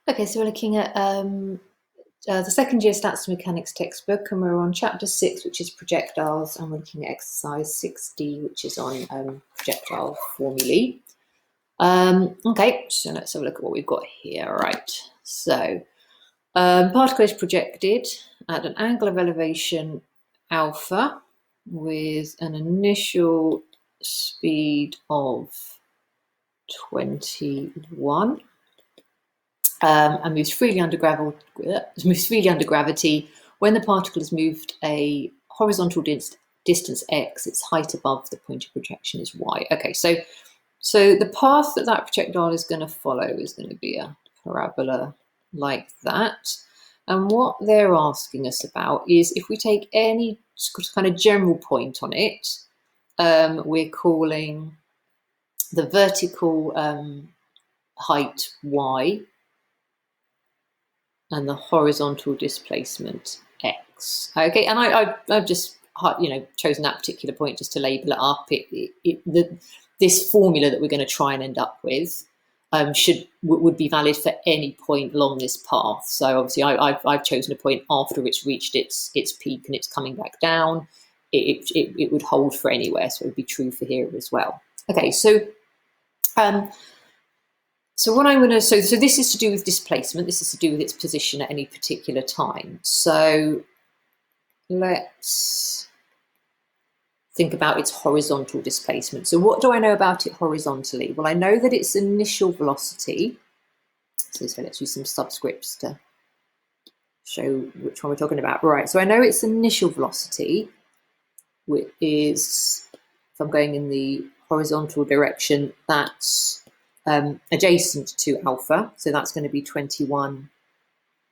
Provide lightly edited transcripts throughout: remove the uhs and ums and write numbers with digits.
Okay, so we're looking at the second year Stats and Mechanics textbook, and we're on chapter 6, which is projectiles, and we're looking at exercise 6D, which is on projectile formulae. Okay, so let's have a look at what we've got here. Right, so particle is projected at an angle of elevation alpha with an initial speed of 21. And moves freely under gravity when the particle has moved a horizontal distance x. Its height above the point of projection is y. Okay, so the path that projectile is going to follow is going to be a parabola like that. And what they're asking us about is if we take any kind of general point on it, we're calling the vertical height y and the horizontal displacement x. Okay, and I've just chosen that particular point just to label it up. This formula that we're going to try and end up with would be valid for any point along this path. So obviously I've chosen a point after it's reached its peak and it's coming back down. It would hold for anywhere, so it would be true for here as well. Okay, so what I'm going to, so this is to do with displacement. This is to do with its position at any particular time. So let's think about its horizontal displacement. So what do I know about it horizontally? Well, I know that its initial velocity, so let's use some subscripts to show which one we're talking about. Right, so I know its initial velocity, which is, if I'm going in the horizontal direction, that's adjacent to alpha, so that's going to be 21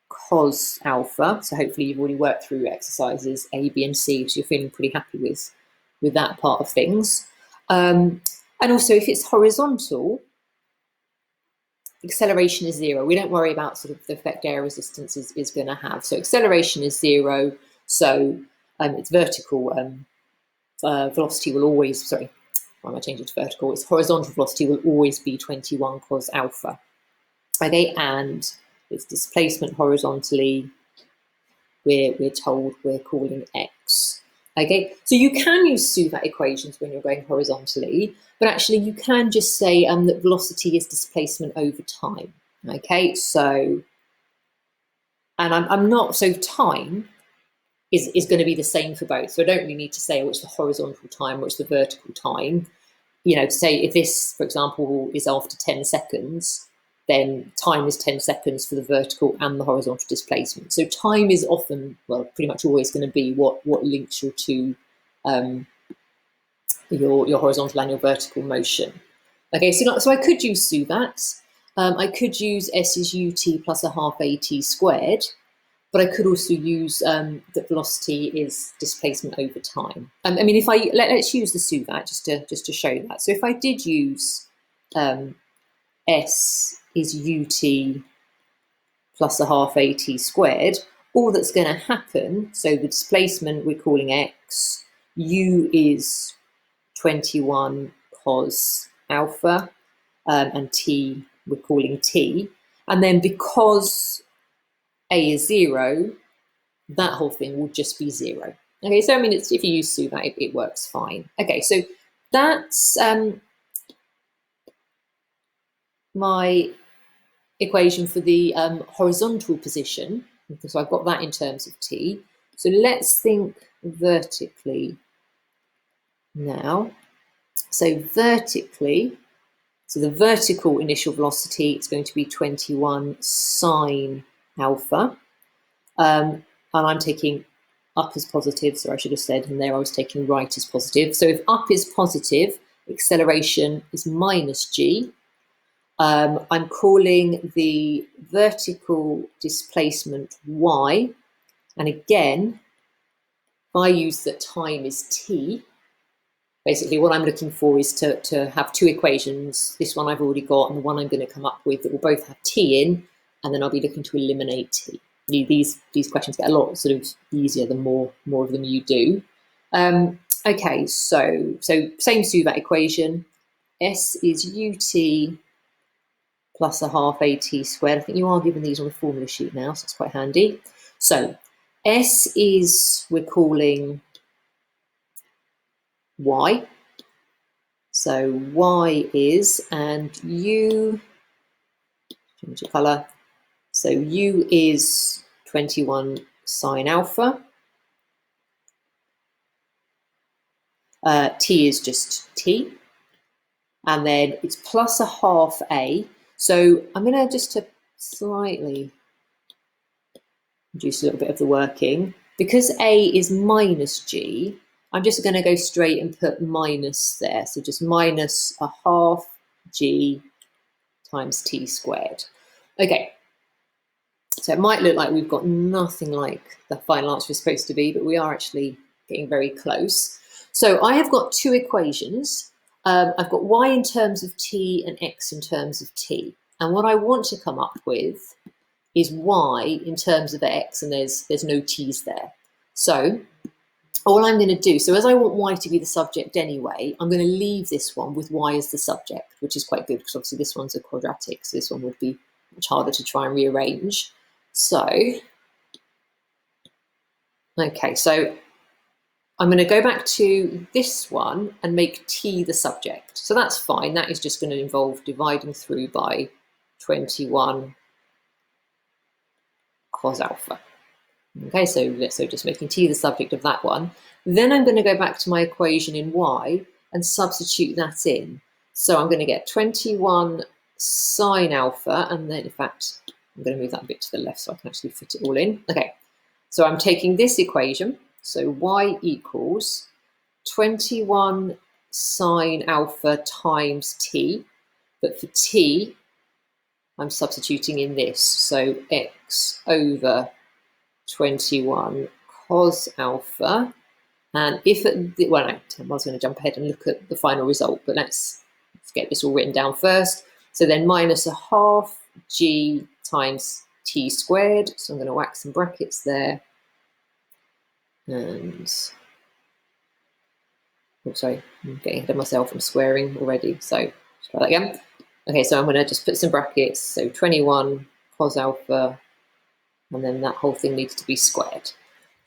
cos alpha. So hopefully you've already worked through exercises A, B, and C, so you're feeling pretty happy with that part of things. And also, if it's horizontal, acceleration is 0. We don't worry about sort of the effect air resistance is going to have. So acceleration is 0. So its vertical velocity will always, sorry, why am I changing to vertical? Its horizontal velocity will always be 21 cos alpha. Okay, and its displacement horizontally, we're told we're calling x. Okay, so you can use Suvat equations when you're going horizontally, but actually you can just say that velocity is displacement over time. Okay, so, and I'm not, so time is going to be the same for both. So I don't really need to say, oh, it's the horizontal time or it's the vertical time. You know, say if this, for example, is after 10 seconds, then time is 10 seconds for the vertical and the horizontal displacement. So time is often, well, pretty much always going to be what links your two, your horizontal and your vertical motion. Okay, so I could use Suvat. I could use S is ut plus a half at squared, but I could also use that velocity is displacement over time. I mean, if let's use the Suvat just to show that. So if I did use S is ut plus a half at squared, all that's going to happen, so the displacement we're calling x, u is 21 cos alpha, and t we're calling t, and then because a is 0, that whole thing will just be 0. Okay, so I mean, if you use Suvat, it works fine. Okay, so that's my equation for the horizontal position. So I've got that in terms of t. So let's think vertically now. So vertically, so the vertical initial velocity is going to be 21 sine alpha. And I'm taking up as positive, so I should have said, and there I was taking right as positive. So if up is positive, acceleration is minus g. I'm calling the vertical displacement y, and again, if I use that time is t, basically what I'm looking for is to have two equations. This one I've already got, and the one I'm going to come up with that will both have t in, and then I'll be looking to eliminate t. These questions get a lot sort of easier the more of them you do. Okay, so same Suvat equation. S is ut plus a half at squared. I think you are given these on the formula sheet now, so it's quite handy. So S is, we're calling Y. So Y is, and U, change the colour. So U is 21 sine alpha. T is just T. And then it's plus a half A. So I'm going to just to slightly reduce a little bit of the working. Because A is minus G, I'm just going to go straight and put minus there. So just minus a half G times T squared. Okay. So it might look like we've got nothing like the final answer is supposed to be, but we are actually getting very close. So I have got two equations. I've got y in terms of t and x in terms of t. And what I want to come up with is y in terms of x, and there's no t's there. So all I'm going to do, so as I want y to be the subject anyway, I'm going to leave this one with y as the subject, which is quite good because obviously this one's a quadratic, so this one would be much harder to try and rearrange. So, okay, so I'm going to go back to this one and make t the subject. So that's fine. That is just going to involve dividing through by 21 cos alpha. Okay, so just making t the subject of that one. Then I'm going to go back to my equation in y and substitute that in. So I'm going to get 21 sine alpha, and then in fact, I'm going to move that a bit to the left so I can actually fit it all in. Okay, so I'm taking this equation. So y equals 21 sine alpha times t, but for t, I'm substituting in this. So x over 21 cos alpha. And if, well, no, I was going to jump ahead and look at the final result, but let's get this all written down first. So then minus a half g times t squared. So I'm going to whack some brackets there. And, oh, sorry, I'm getting ahead of myself. I'm squaring already. So let's try that again. Okay, so I'm going to just put some brackets. So 21 cos alpha, and then that whole thing needs to be squared.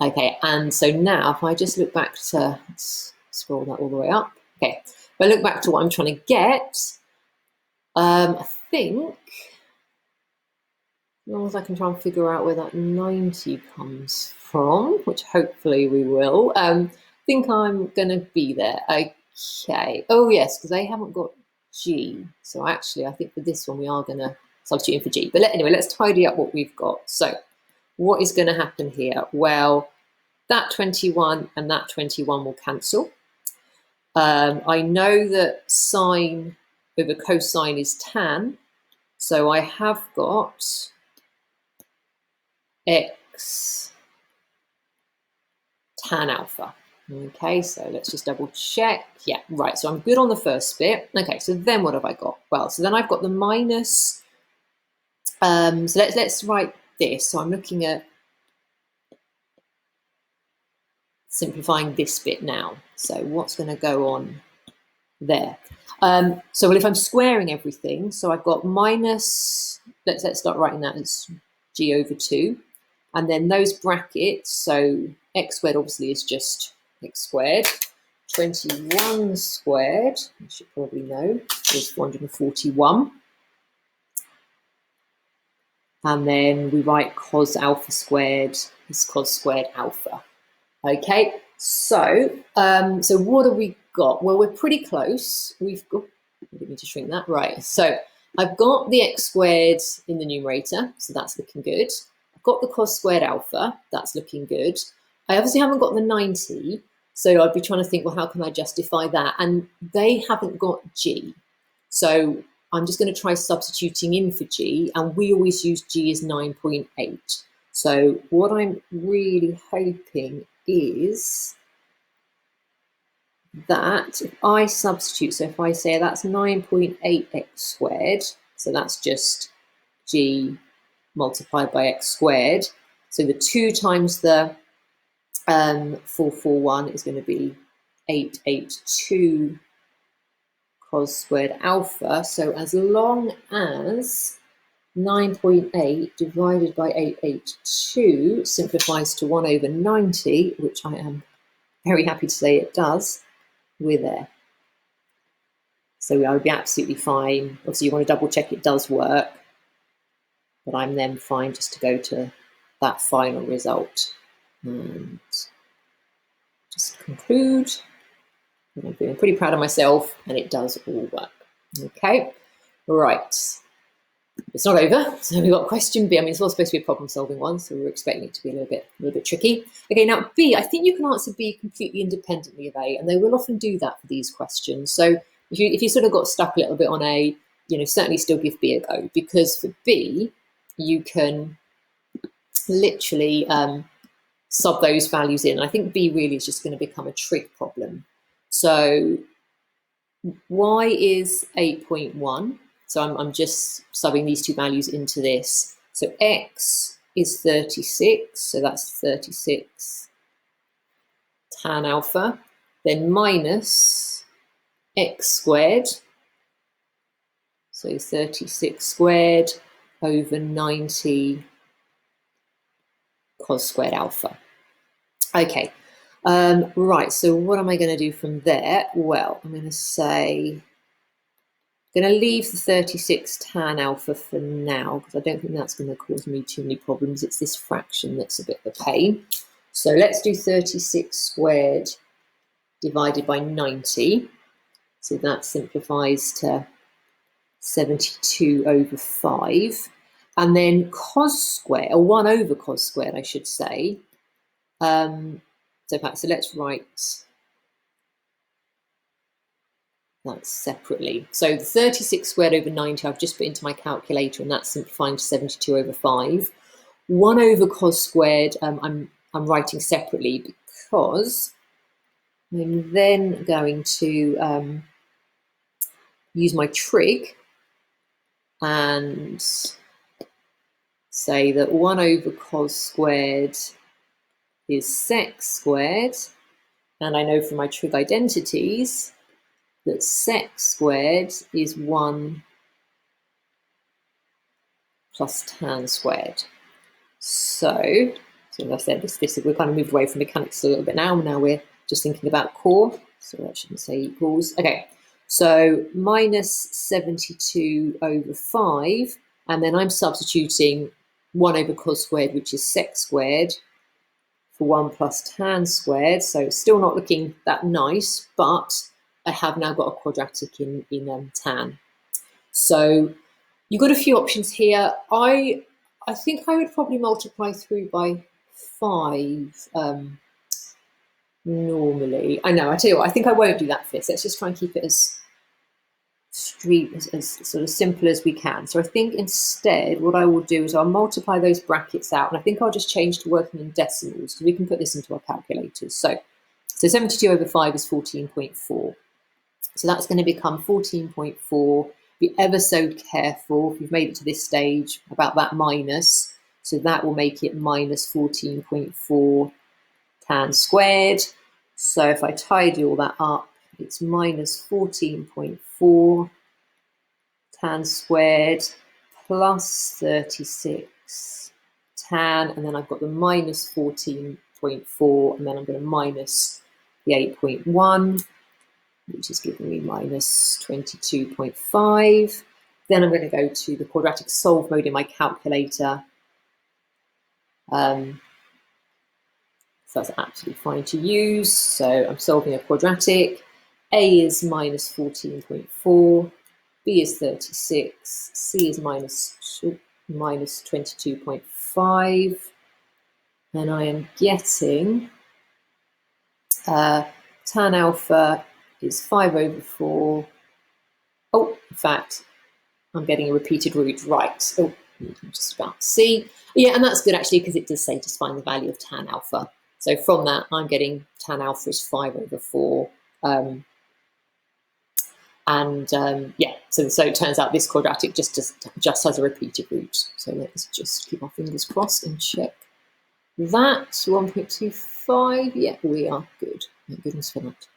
Okay, and so now if I just look back to, let's scroll that all the way up. Okay, if I look back to what I'm trying to get, I think, as long as I can try and figure out where that 90 comes from, which hopefully we will, I think I'm going to be there. Okay. Oh, yes, because they haven't got G. So actually, I think for this one, we are going to substitute in for G. But anyway, let's tidy up what we've got. So what is going to happen here? Well, that 21 and that 21 will cancel. I know that sine over cosine is tan. So I have got x tan alpha. Okay, so let's just double check. Yeah, right, so I'm good on the first bit. Okay, so then what have I got? Well, so then I've got the minus, so let's write this. So I'm looking at simplifying this bit now. So what's going to go on there? So well, if I'm squaring everything, so I've got minus, let's start writing that as g over 2. And then those brackets, so x squared obviously is just x squared. 21 squared, you should probably know, is 441. And then we write cos alpha squared is cos squared alpha. Okay, so so what have we got? Well, we're pretty close. We've got, I didn't need to shrink that, right. So I've got the x squared in the numerator, so that's looking good. I've got the cos squared alpha, that's looking good. I obviously haven't got the 90, so I'd be trying to think, well, how can I justify that? And they haven't got G. So I'm just going to try substituting in for G, and we always use G as 9.8. So what I'm really hoping is that if I substitute, so if I say that's 9.8x squared, so that's just G multiplied by x squared. So the 2 times the 441 is going to be 882 cos squared alpha. So as long as 9.8 divided by 882 simplifies to 1 over 90, which I am very happy to say it does, we're there. So I would be absolutely fine. Obviously, you want to double check it does work, but I'm then fine just to go to that final result and just conclude. I'm feeling pretty proud of myself, and it does all work. Okay, right. It's not over, so we've got question B. I mean, it's all supposed to be a problem-solving one, so we're expecting it to be a little bit tricky. Okay, now B. I think you can answer B completely independently of A, and they will often do that for these questions. So if you sort of got stuck a little bit on A, certainly still give B a go, because for B, you can literally sub those values in. I think B really is just going to become a trig problem. So Y is 8.1. So I'm just subbing these two values into this. So X is 36. So that's 36 tan alpha. Then minus X squared. So 36 squared over 90 cos squared alpha. Okay, right, so what am I going to do from there? Well, I'm going to say, I'm going to leave the 36 tan alpha for now, because I don't think that's going to cause me too many problems. It's this fraction that's a bit of a pain. So let's do 36 squared divided by 90. So that simplifies to 72 over 5. And then cos squared, or 1 over cos squared, I should say. So let's write that separately. So the 36 squared over 90, I've just put into my calculator, and that's simplifying to 72 over 5. 1 over cos squared, I'm writing separately because I'm then going to use my trig and say that 1 over cos squared is sec squared, and I know from my trig identities that sec squared is 1 plus tan squared. So as I said, we've kind of moved away from mechanics a little bit now. Now we're just thinking about core, so that shouldn't say equals. Okay, so minus 72 over 5, and then I'm substituting 1 over cos squared, which is sec squared, for 1 plus tan squared. So it's still not looking that nice, but I have now got a quadratic in tan. So you've got a few options here. I think I would probably multiply through by 5 normally. I tell you what, I think I won't do that first. Let's just try and keep it as sort of simple as we can. So I think instead what I will do is I'll multiply those brackets out, and I think I'll just change to working in decimals, because we can put this into our calculators. So 72 over 5 is 14.4. So that's going to become 14.4. Be ever so careful if you've made it to this stage about that minus. So that will make it minus 14.4 tan squared. So if I tidy all that up, it's minus 14.4 tan squared plus 36 tan, and then I've got the minus 14.4, and then I'm going to minus the 8.1, which is giving me minus 22.5. Then I'm going to go to the quadratic solve mode in my calculator. So that's absolutely fine to use. So I'm solving a quadratic. A is minus 14.4, B is 36, C is minus 22.5, and I am getting tan alpha is 5 over 4. Oh, in fact, I'm getting a repeated root right. Oh, I'm just about to see. Yeah, and that's good actually, because it does say just find the value of tan alpha. So from that, I'm getting tan alpha is 5 over 4. Yeah, so it turns out this quadratic just has a repeated root. So let's just keep our fingers crossed and check that. 1.25, yeah, we are good. Thank goodness for that.